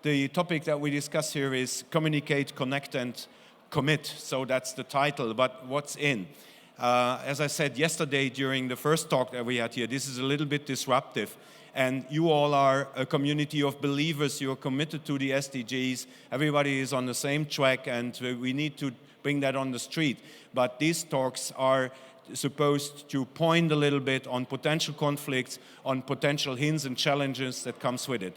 the topic that we discuss here is communicate, connect, and commit. So that's the title, but what's in? As I said yesterday during the first talk that we had here, this is a little bit disruptive. And you all are a community of believers. You're committed to the SDGs. Everybody is on the same track, and we need to bring that on the street. But these talks are supposed to point a little bit on potential conflicts, on potential hints and challenges that comes with it.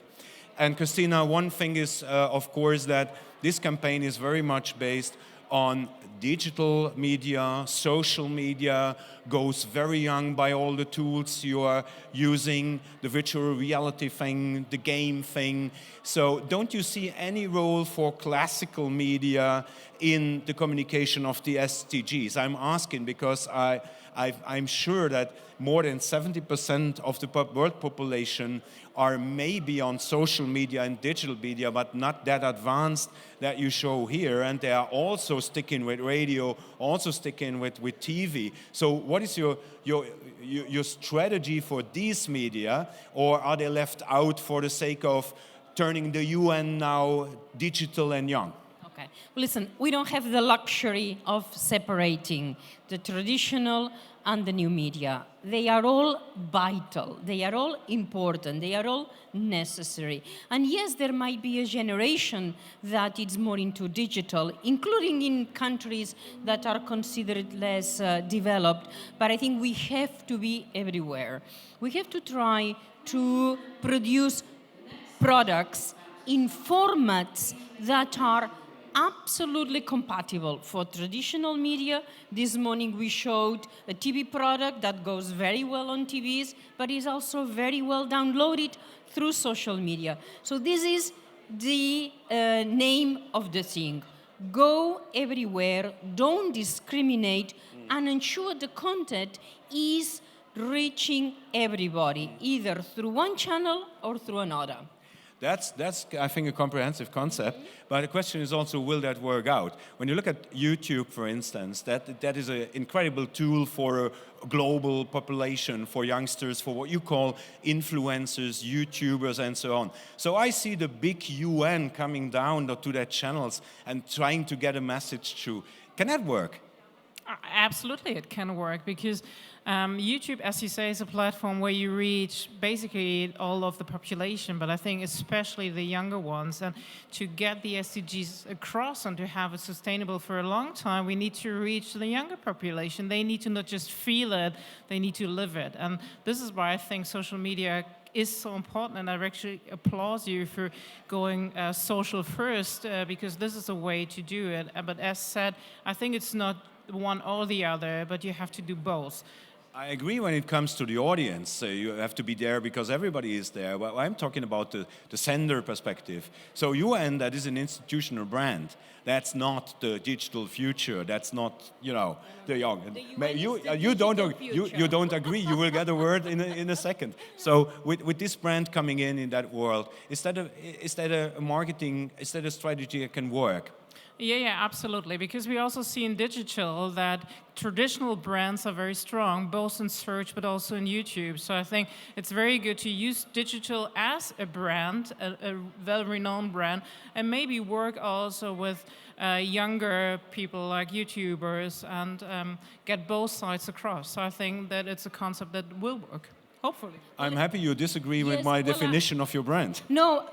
And Cristina, one thing is, of course, that this campaign is very much based on digital media, social media, goes very young by all the tools you are using, the virtual reality thing, the game thing. So don't you see any role for classical media in the communication of the SDGs? I'm asking because I'm sure that more than 70% of the world population are maybe on social media and digital media, but not that advanced that you show here. And they are also sticking with radio, also sticking with TV. So what is your strategy for these media, or are they left out for the sake of turning the UN now digital and young? Okay. Well, listen, we don't have the luxury of separating the traditional and the new media. They are all vital, they are all important, they are all necessary. And yes, there might be a generation that is more into digital, including in countries that are considered less developed, but I think we have to be everywhere. We have to try to produce products in formats that are absolutely compatible for traditional media. This morning we showed a TV product that goes very well on TVs, but is also very well downloaded through social media. So this is the name of the thing. Go everywhere, don't discriminate, and ensure the content is reaching everybody, either through one channel or through another. That's, I think, a comprehensive concept. But the question is also, will that work out? When you look at YouTube, for instance, that is an incredible tool for a global population, for youngsters, for what you call influencers, YouTubers, and so on. So I see the big UN coming down to their channels and trying to get a message through. Can that work? Absolutely, it can work, because YouTube, as you say, is a platform where you reach basically all of the population, but I think especially the younger ones. And to get the SDGs across and to have it sustainable for a long time, we need to reach the younger population. They need to not just feel it, they need to live it. And this is why I think social media is so important, and I actually applaud you for going social first, because this is a way to do it. But as said, I think it's not one or the other, but you have to do both. I agree when it comes to the audience. You have to be there because everybody is there. But I'm talking about the sender perspective. So UN, that is an institutional brand. That's not the digital future. That's not, the young. You don't agree. You will get a word in a second. So with this brand coming in that world, is that a marketing? Is that a strategy that can work? Yeah, absolutely. Because we also see in digital that traditional brands are very strong, both in search but also in YouTube. So I think it's very good to use digital as a brand, a well-renowned brand, and maybe work also with younger people like YouTubers and get both sides across. So I think that it's a concept that will work, hopefully. I'm happy you disagree with my definition of your brand. No,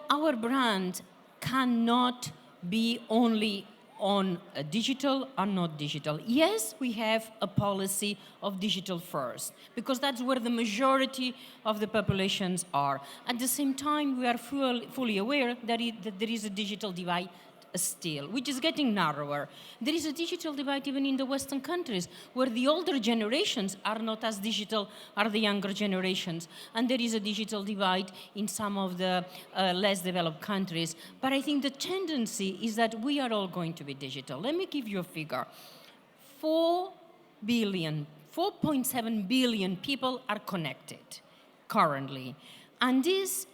our brand cannot be only on digital or not digital. Yes, we have a policy of digital first, because that's where the majority of the populations are. At the same time, we are fully aware that there is a digital divide still, which is getting narrower. There is a digital divide even in the Western countries, where the older generations are not as digital as the younger generations. And there is a digital divide in some of the less developed countries. But I think the tendency is that we are all going to be digital. Let me give you a figure. 4.7 billion people are connected currently. And this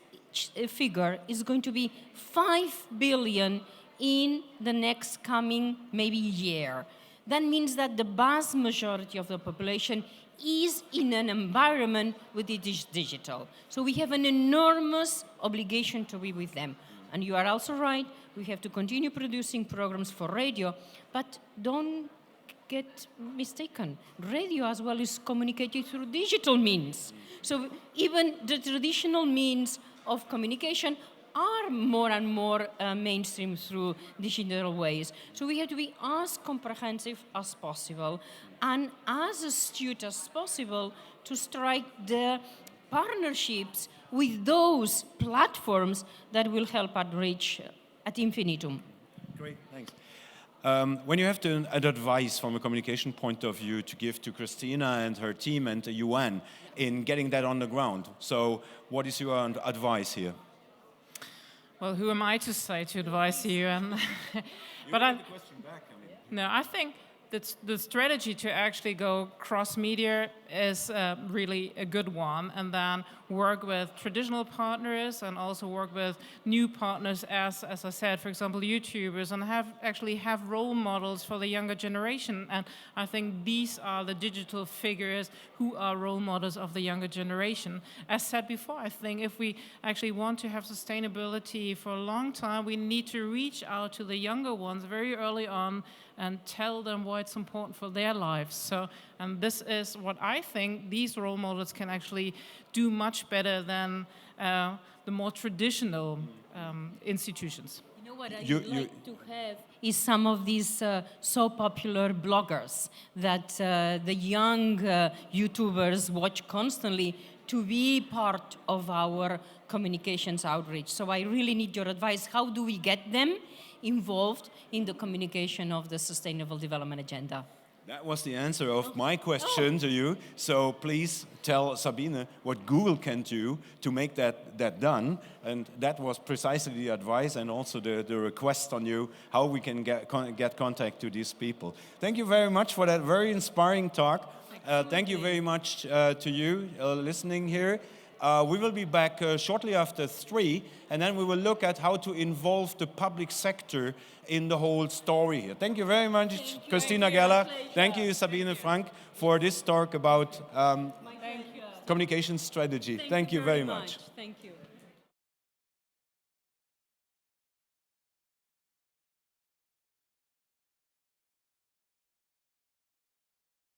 figure is going to be 5 billion in the next coming maybe year. That means that the vast majority of the population is in an environment with it is digital. So we have an enormous obligation to be with them. And you are also right, we have to continue producing programs for radio, but don't get mistaken. Radio as well is communicated through digital means. So even the traditional means of communication are more and more mainstream through digital ways. So we have to be as comprehensive as possible and as astute as possible to strike the partnerships with those platforms that will help us reach ad infinitum. Great, thanks. When you have an advice from a communication point of view to give to Cristina and her team and the UN in getting that on the ground, so what is your advice here? Well, who am I to say to advise you? But I think that the strategy to actually go cross-media is really a good one, and then work with traditional partners and also work with new partners, as I said, for example, YouTubers, and have role models for the younger generation. And I think these are the digital figures who are role models of the younger generation. As said before, I think if we actually want to have sustainability for a long time, we need to reach out to the younger ones very early on and tell them why it's important for their lives. So, and this is what I think these role models can actually do much better than the more traditional institutions. You know what I'd like to have is some of these so popular bloggers that the young YouTubers watch constantly to be part of our communications outreach. So I really need your advice. How do we get them involved in the communication of the Sustainable Development Agenda? That was the answer of my question to you. So please tell Sabine what Google can do to make that done. And that was precisely the advice and also the request on you, how we can get contact to these people. Thank you very much for that very inspiring talk. Thank you very much to you listening here. We will be back shortly after 3, and then we will look at how to involve the public sector in the whole story here. Thank you very much, Cristina Gallach. Thank you, Sabine Frank, for this talk about communication strategy. Thank you very much. Thank you.